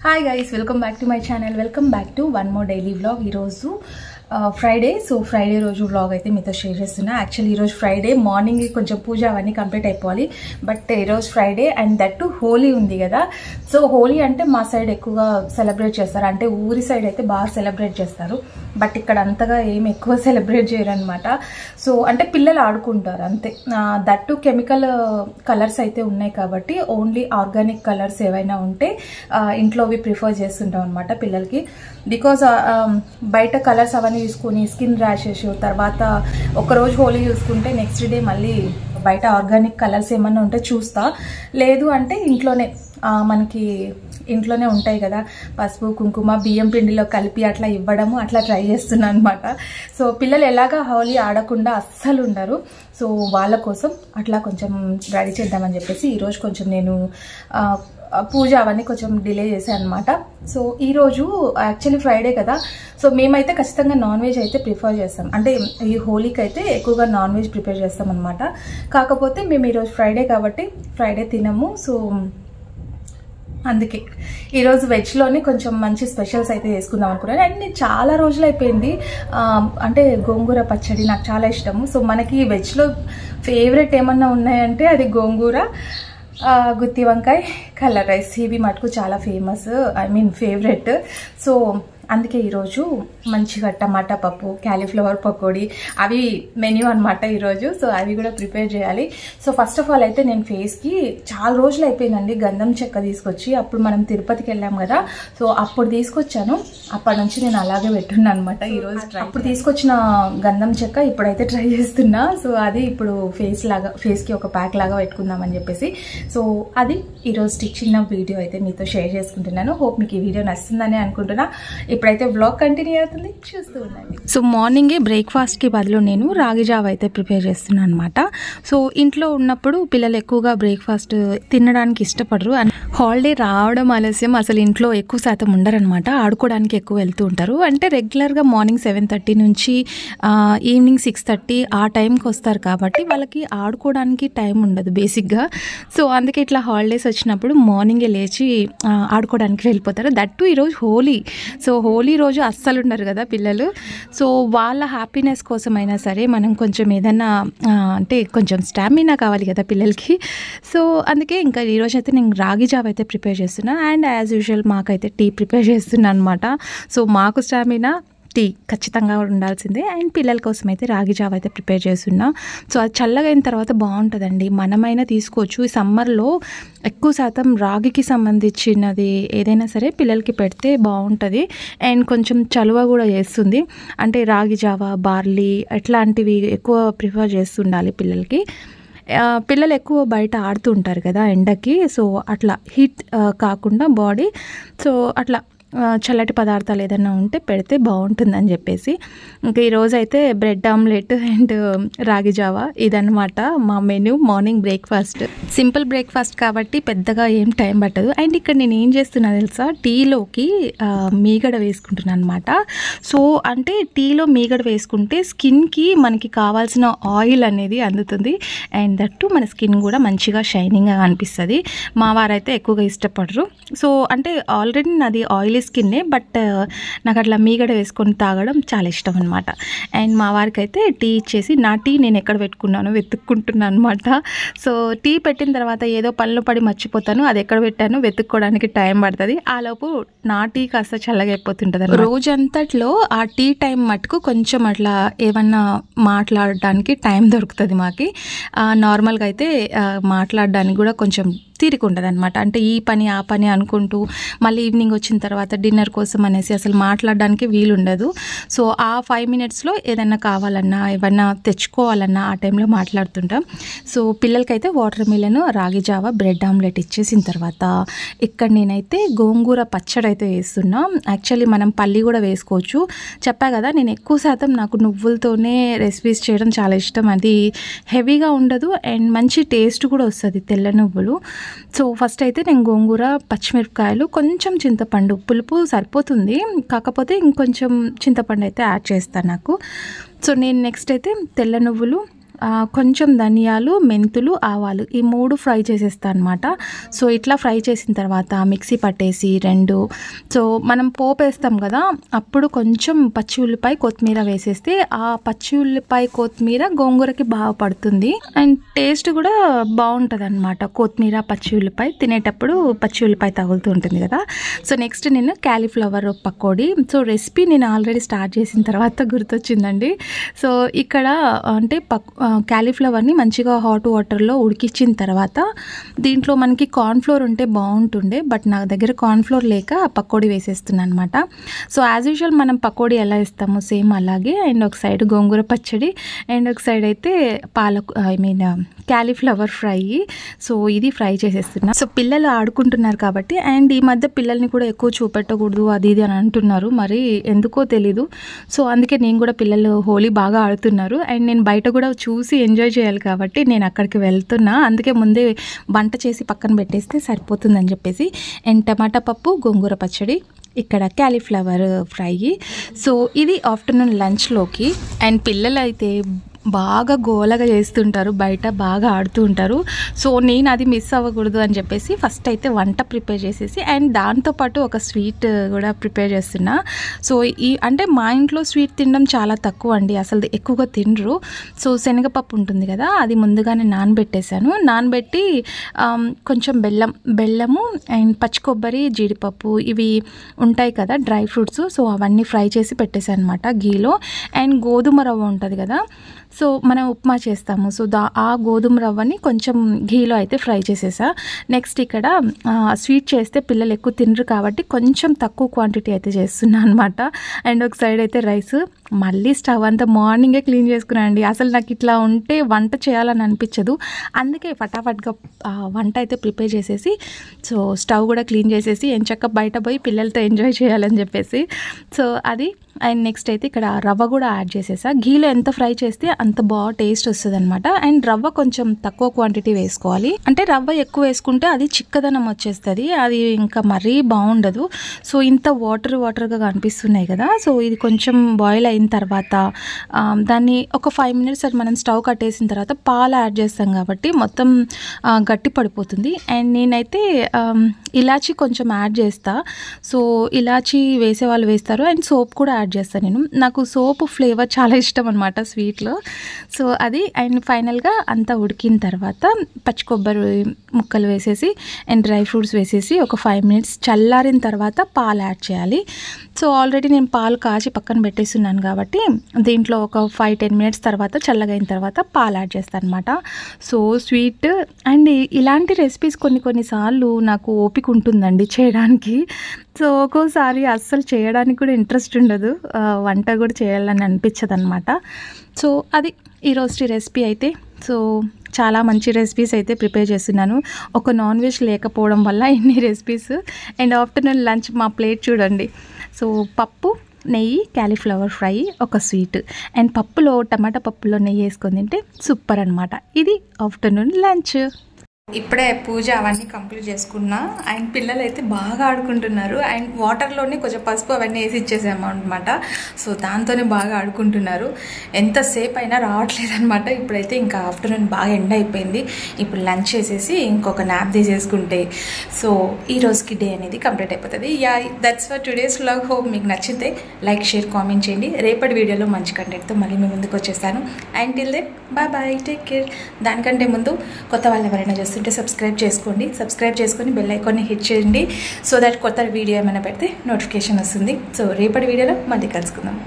Hi guys, welcome back to my channel. Welcome back to one more daily vlog. Irozu Friday, so Friday roju vlog aithe meeto share chestunna. Actually iroju Friday morning koncham pooja avanni complete ayipoli, but iroju Friday and that too Holi undi kada. So Holi ante ma side ekkuva celebrate chestaru, ante uri side aithe baga celebrate chestaru, but ikkada antaga em ekkuva celebrate cheyaru anamata. So ante pillalu aadukuntaru ante, that too chemical colors aithe unnai kabatti only organic colors evaina unte intlo vi prefer chestuntam anamata pillalki, because బయట colours అవన్నీ తీసుకుని skin rashes తర్వాత ఒక రోజు హోలీ చూసుకుంటే next day మళ్ళీ బయట organic colours ఏమన్నా ఉంటే చూస్తా, లేదు అంటే ఇంట్లోనే మనకి ఇంట్లోనే ఉంటాయి కదా పసుపు కుంకుమ బియ్యం పిండిలో కలిపి అట్లా ఇవ్వడము అట్లా ట్రై చేస్తున్నాను అనమాట. సో పిల్లలు ఎలాగా హోలీ ఆడకుండా అస్సలు ఉండరు, సో వాళ్ళ కోసం అట్లా కొంచెం రెడీ చేద్దామని చెప్పేసి ఈరోజు కొంచెం నేను పూజ అవన్నీ కొంచెం డిలే చేశాను అనమాట. సో ఈరోజు యాక్చువల్లీ ఫ్రైడే కదా, సో మేమైతే ఖచ్చితంగా నాన్ వెజ్ అయితే ప్రిఫర్ చేస్తాం, అంటే ఈ హోలీకి అయితే ఎక్కువగా నాన్ వెజ్ ప్రిపేర్ చేస్తాం అనమాట. కాకపోతే మేము ఈరోజు ఫ్రైడే కాబట్టి ఫ్రైడే తినము, సో అందుకే ఈరోజు వెజ్లోనే కొంచెం మంచి స్పెషల్స్ అయితే చేసుకుందాం అనుకున్నాను. అండ్ నేను చాలా రోజులు అయిపోయింది అంటే గోంగూర పచ్చడి నాకు చాలా ఇష్టము. సో మనకి వెజ్లో ఫేవరెట్ ఏమన్నా ఉన్నాయంటే అది గోంగూర, గుత్తి వంకాయ, కలర్ రైస్, ఇవి మటుకు చాలా famous, I mean favourite. So అందుకే ఈరోజు మంచిగా టమాటా పప్పు, క్యాలీఫ్లవర్ పకోడీ అవి మెన్యూ అనమాట ఈరోజు. సో అవి కూడా ప్రిపేర్ చేయాలి. సో ఫస్ట్ ఆఫ్ ఆల్ అయితే నేను ఫేస్కి చాలా రోజులు అయిపోయిందండి గంధం చెక్క తీసుకొచ్చి, అప్పుడు మనం తిరుపతికి వెళ్ళాం కదా, సో అప్పుడు తీసుకొచ్చాను, అప్పటి నుంచి నేను అలాగే పెట్టున్నాను అనమాట. ఈరోజు అప్పుడు తీసుకొచ్చిన గంధం చెక్క ఇప్పుడైతే ట్రై చేస్తున్నా. సో అది ఇప్పుడు ఫేస్కి ఒక ప్యాక్ లాగా పెట్టుకుందామని చెప్పేసి, సో అది ఈరోజు చిన్న వీడియో అయితే మీతో షేర్ చేసుకుంటున్నాను. హోప్ మీకు ఈ వీడియో నచ్చిందని అనుకుంటున్నా. ఇప్పుడైతే వ్లాగ్ కంటిన్యూ అవుతుంది, చూస్తూ ఉండండి. సో మార్నింగే బ్రేక్ఫాస్ట్కి బదులు నేను రాగి జావ అయితే ప్రిపేర్ చేస్తున్నాను అనమాట. సో ఇంట్లో ఉన్నప్పుడు పిల్లలు ఎక్కువగా బ్రేక్ఫాస్ట్ తినడానికి ఇష్టపడరు, అండ్ హాలిడే రావడం ఆలస్యం, అసలు ఇంట్లో ఎక్కువ శాతం ఉండరనమాట, ఆడుకోవడానికి ఎక్కువ వెళ్తూ ఉంటారు. అంటే రెగ్యులర్గా మార్నింగ్ 7:30 నుంచి ఈవినింగ్ 6:30 ఆ టైంకి వస్తారు కాబట్టి వాళ్ళకి ఆడుకోవడానికి టైం ఉండదు బేసిక్గా. సో అందుకే ఇట్లా హాలిడేస్ వచ్చినప్పుడు మార్నింగే లేచి ఆడుకోవడానికి వెళ్ళిపోతారు. దట్టు ఈరోజు హోలీ, సో హోలీ రోజు అస్సలు ఉండరు కదా పిల్లలు. సో వాళ్ళ హ్యాపీనెస్ కోసమైనా సరే మనం కొంచెం ఏదన్నా అంటే కొంచెం స్టామినా కావాలి కదా పిల్లలకి. సో అందుకే ఇంకా ఈరోజు అయితే నేను రాగి జావ అయితే ప్రిపేర్ చేస్తున్నా, అండ్ యాజ్ యూజువల్ మాకైతే టీ ప్రిపేర్ చేస్తున్నా అనమాట. సో మాకు స్టామినా టీ ఖచ్చితంగా ఉండాల్సిందే, అండ్ పిల్లల కోసం అయితే రాగి జావ అయితే ప్రిపేర్ చేస్తున్నా. సో అది చల్లగా అయిన తర్వాత బాగుంటుందండి, మనమైనా తీసుకోవచ్చు. ఈ సమ్మర్లో ఎక్కువ శాతం రాగికి సంబంధించినది ఏదైనా సరే పిల్లలకి పెడితే బాగుంటుంది, అండ్ కొంచెం చలువ కూడా చేస్తుంది. అంటే రాగి జావ, బార్లీ అట్లాంటివి ఎక్కువ ప్రిఫర్ చేస్తుండాలి పిల్లలకి. పిల్లలు ఎక్కువ బయట ఆడుతూ ఉంటారు కదా ఎండకి, సో అట్లా హీట్ కాకుండా బాడీ, సో అట్లా చల్లటి పదార్థాలు ఏదైనా ఉంటే పెడితే బాగుంటుందని చెప్పేసి ఇంకా ఈరోజు అయితే బ్రెడ్ ఆమ్లెట్ అండ్ రాగి జావా ఇదన్నమాట మా menu. Morning breakfast simple breakfast కాబట్టి పెద్దగా ఏం టైం పట్టదు. అండ్ ఇక్కడ నేను ఏం చేస్తున్నా తెలుసా, టీలోకి మీగడ వేసుకుంటున్నాను అనమాట. సో అంటే టీలో మీగడ వేసుకుంటే స్కిన్కి మనకి కావాల్సిన ఆయిల్ అనేది అందుతుంది, అండ్ దట్టు మన స్కిన్ కూడా మంచిగా షైనింగ్గా అనిపిస్తుంది. మా వారైతే ఎక్కువగా ఇష్టపడరు. సో అంటే ఆల్రెడీ నాది ఆయిల్ స్కిన్నే, బట్ నాకు అట్లా మీగడ వేసుకొని తాగడం చాలా ఇష్టం అనమాట. అండ్ మా వారికి అయితే టీ ఇచ్చేసి నా టీ నేను ఎక్కడ పెట్టుకున్నానో వెతుక్కుంటున్నాను అనమాట. సో టీ పెట్టిన తర్వాత ఏదో పనిలో పడి మర్చిపోతాను, అది ఎక్కడ పెట్టానో వెతుక్కోవడానికి టైం పడుతుంది. ఆలోపు నా టీ కాస్త చల్లగా అయిపోతుంటుంది. రోజంతట్లో ఆ టీ టైం మటుకు కొంచెం అట్లా ఏమన్నా మాట్లాడడానికి టైం దొరుకుతుంది మాకి. నార్మల్గా అయితే మాట్లాడడానికి కూడా కొంచెం తీరిక ఉంటుంది అనమాట. అంటే ఈ పని ఆ పని అనుకుంటూ మళ్ళీ ఈవినింగ్ వచ్చిన తర్వాత డిన్నర్ కోసం అనేసి అసలు మాట్లాడడానికి వీలుండదు. సో ఆ 5 minutesలో ఏదైనా కావాలన్నా ఏమన్నా తెచ్చుకోవాలన్నా ఆ టైంలో మాట్లాడుతుంటాం. సో పిల్లలకైతే వాటర్ మిలన్, రాగి జావ, బ్రెడ్ ఆమ్లెట్ ఇచ్చేసిన తర్వాత ఇక్కడ నేనైతే గోంగూర పచ్చడి అయితే వేస్తున్నా. యాక్చువల్లీ మనం పల్లి కూడా వేసుకోవచ్చు. చెప్పా కదా నేను ఎక్కువ శాతం నాకు నువ్వులతోనే రెసిపీస్ చేయడం చాలా ఇష్టం. అది హెవీగా ఉండదు అండ్ మంచి టేస్ట్ కూడా వస్తుంది తెల్ల నువ్వులు. సో ఫస్ట్ అయితే నేను గోంగూర, పచ్చిమిరపకాయలు, కొంచెం చింతపండు, పులుపు సరిపోతుంది, కాకపోతే ఇంకొంచెం చింతపండు అయితే యాడ్ చేస్తాను నాకు. సో నేను నెక్స్ట్ అయితే తెల్ల నువ్వులు, కొంచెం ధనియాలు, మెంతులు, ఆవాలు ఈ 3 ఫ్రై చేసేస్తాను అనమాట. సో ఇట్లా ఫ్రై చేసిన తర్వాత మిక్సీ పట్టేసి 2 సో మనం పోపు వేస్తాం కదా, అప్పుడు కొంచెం పచ్చి ఉల్లిపాయ కొత్తిమీర వేసేస్తే ఆ పచ్చి ఉల్లిపాయ కొత్తిమీర గోంగూరకి బాగా పడుతుంది అండ్ టేస్ట్ కూడా బాగుంటుంది అనమాట. కొత్తిమీర పచ్చి ఉల్లిపాయ తినేటప్పుడు పచ్చి ఉల్లిపాయ తగులుతూ ఉంటుంది కదా. సో నెక్స్ట్ నేను క్యాలీఫ్లవర్ పకోడీ. సో రెసిపీ నేను ఆల్రెడీ స్టార్ట్ చేసిన తర్వాత గుర్తొచ్చిందండి. సో ఇక్కడ అంటే క్యాలీఫ్లవర్ని మంచిగా హాట్ వాటర్లో ఉడికించిన తర్వాత దీంట్లో మనకి కార్న్ఫ్లోర్ ఉంటే బాగుంటుండే, బట్ నా దగ్గర కార్న్ఫ్లోర్ లేక పకోడీ వేసేస్తున్నాను అనమాట. సో యాజ్ యూజువల్ మనం పకోడీ ఎలా ఇస్తామో సేమ్ అలాగే, అండ్ ఒక సైడ్ గోంగూర పచ్చడి అండ్ ఒక సైడ్ అయితే క్యాలీఫ్లవర్ ఫ్రై. సో ఇది ఫ్రై చేసేస్తున్నా. సో పిల్లలు ఆడుకుంటున్నారు కాబట్టి, అండ్ ఈ మధ్య పిల్లల్ని కూడా ఎక్కువ చూపెట్టకూడదు అది ఇది అని అంటున్నారు, మరి ఎందుకో తెలీదు. సో అందుకే నేను కూడా పిల్లలు హోలీ బాగా ఆడుతున్నారు అండ్ నేను బయట కూడా చూసి ఎంజాయ్ చేయాలి కాబట్టి నేను అక్కడికి వెళ్తున్నా. అందుకే ముందే వంట చేసి పక్కన పెట్టేస్తే సరిపోతుందని చెప్పేసి. అండ్ టమాటా పప్పు, గోంగూర పచ్చడి, ఇక్కడ క్యాలీఫ్లవర్ ఫ్రై. సో ఇది ఆఫ్టర్నూన్ లంచ్లోకి. అండ్ పిల్లలు అయితే బాగా గోలగా చేస్తుంటారు, బయట బాగా ఆడుతూ ఉంటారు. సో నేను అది మిస్ అవ్వకూడదు అని చెప్పేసి ఫస్ట్ అయితే వంట ప్రిపేర్ చేసేసి అండ్ దాంతోపాటు ఒక స్వీట్ కూడా ప్రిపేర్ చేస్తున్నా. సో అంటే మా ఇంట్లో స్వీట్ తినడం చాలా తక్కువ అండి, అసలు ఎక్కువగా తినరు. సో శనగపప్పు ఉంటుంది కదా, అది ముందుగానే నానబెట్టేశాను. నానబెట్టి కొంచెం బెల్లము అండ్ పచ్చి కొబ్బరి, జీడిపప్పు ఇవి ఉంటాయి కదా డ్రై ఫ్రూట్స్, సో అవన్నీ ఫ్రై చేసి పెట్టేశాను అనమాట గీలో. అండ్ గోధుమ రవ్వ ఉంటుంది కదా, సో మనం ఉప్మా చేస్తాము, సో ఆ గోధుమ రవ్వని కొంచెం ఘీలో అయితే ఫ్రై చేసేసా. నెక్స్ట్ ఇక్కడ స్వీట్ చేస్తే పిల్లలు ఎక్కువ తినరు కాబట్టి కొంచెం తక్కువ క్వాంటిటీ అయితే చేస్తున్నాను అనమాట. అండ్ ఒక సైడ్ అయితే రైస్. మళ్ళీ స్టవ్ అంతా మార్నింగే క్లీన్ చేసుకున్నాను అండి. అసలు నాకు ఇట్లా ఉంటే వంట చేయాలని అనిపించదు, అందుకే ఫటాఫట్గా వంట అయితే ప్రిపేర్ చేసేసి సో స్టవ్ కూడా క్లీన్ చేసేసి ఎంచక్క బయట పోయి పిల్లలతో ఎంజాయ్ చేయాలని చెప్పేసి. సో అది. అండ్ నెక్స్ట్ అయితే ఇక్కడ రవ్వ కూడా యాడ్ చేసేసా. ఘీలో ఎంత ఫ్రై చేస్తే అంత బాగా టేస్ట్ వస్తుంది అనమాట. అండ్ రవ్వ కొంచెం తక్కువ క్వాంటిటీ వేసుకోవాలి, అంటే రవ్వ ఎక్కువ వేసుకుంటే అది చిక్కదనం వచ్చేస్తుంది, అది ఇంకా మరీ బాగుండదు. సో ఇంత వాటర్గా కనిపిస్తున్నాయి కదా, సో ఇది కొంచెం బాయిల్ అయిన తర్వాత దాన్ని ఒక 5 minutes అది మనం స్టవ్ కట్టేసిన తర్వాత పాలు యాడ్ చేస్తాం కాబట్టి మొత్తం గట్టి పడిపోతుంది. అండ్ నేనైతే ఇలాచీ కొంచెం యాడ్ చేస్తా. సో ఇలాచీ వేసే వాళ్ళు వేస్తారు అండ్ సోప్ కూడా యాడ్ చేస్తాను నేను. నాకు సోప్ ఫ్లేవర్ చాలా ఇష్టం అనమాట స్వీట్లో. సో అది. అండ్ ఫైనల్గా అంతా ఉడికిన తర్వాత పచ్చి కొబ్బరి ముక్కలు వేసేసి అండ్ డ్రై ఫ్రూట్స్ వేసేసి ఒక 5 minutes చల్లారిన తర్వాత పాలు యాడ్ చేయాలి. సో ఆల్రెడీ నేను పాలు కాచి పక్కన పెట్టేస్తున్నాను కాబట్టి దీంట్లో ఒక 5-10 minutes తర్వాత చల్లగైన తర్వాత పాలు యాడ్ చేస్తాను అనమాట. సో స్వీట్ అండ్ ఇలాంటి రెసిపీస్ కొన్నిసార్లు నాకు ఓపిక ఉంటుందండి చేయడానికి. సో ఒక్కోసారి అస్సలు చేయడానికి కూడా ఇంట్రెస్ట్ ఉండదు, వంట కూడా చేయాలని అనిపించదు అనమాట. సో అది ఈరోజు రెసిపీ అయితే. సో చాలా మంచి రెసిపీస్ అయితే ప్రిపేర్ చేస్తున్నాను, ఒక నాన్ వెజ్ లేకపోవడం వల్ల ఇన్ని రెసిపీస్. అండ్ ఆఫ్టర్నూన్ లంచ్ మా ప్లేట్ చూడండి. సో పప్పు, నెయ్యి, క్యాలీఫ్లవర్ ఫ్రై, ఒక స్వీట్ అండ్ పప్పులో టమాటా పప్పులో నెయ్యి వేసుకొని తింటే సూపర్ అనమాట. ఇది ఆఫ్టర్నూన్ లంచ్. ఇప్పుడే పూజ అవన్నీ కంప్లీట్ చేసుకున్నా అండ్ పిల్లలు అయితే బాగా ఆడుకుంటున్నారు. అండ్ వాటర్లోనే కొంచెం పసుపు అవన్నీ వేసి ఇచ్చేసాము అనమాట. సో దాంతోనే బాగా ఆడుకుంటున్నారు, ఎంతసేపు అయినా రావట్లేదు అనమాట. ఇప్పుడైతే ఇంకా ఆఫ్టర్నూన్ బాగా ఎండ అయిపోయింది, ఇప్పుడు లంచ్ చేసేసి ఇంకొక న్యాప్ తీసేసుకుంటే సో ఈ రోజుకి డే అనేది కంప్లీట్ అయిపోతుంది. Yeah, that's for today's vlog. Hope మీకు నచ్చితే లైక్, షేర్, కామెంట్ చేయండి. రేపటి వీడియోలో మంచి కంటెంట్తో మళ్ళీ మీ ముందుకు వచ్చేస్తాను. And till then bye, take care. దానికంటే ముందు కొత్త వాళ్ళు ఎవరైనా చూస్తుంటే సబ్స్క్రైబ్ చేసుకొని బెల్ ఐకాన్ని హిట్ చేయండి, సో దట్ కొత్త వీడియో ఏమైనా పెడితే నోటిఫికేషన్ వస్తుంది. సో రేపటి వీడియోలో మళ్ళీ కలుసుకుందాం.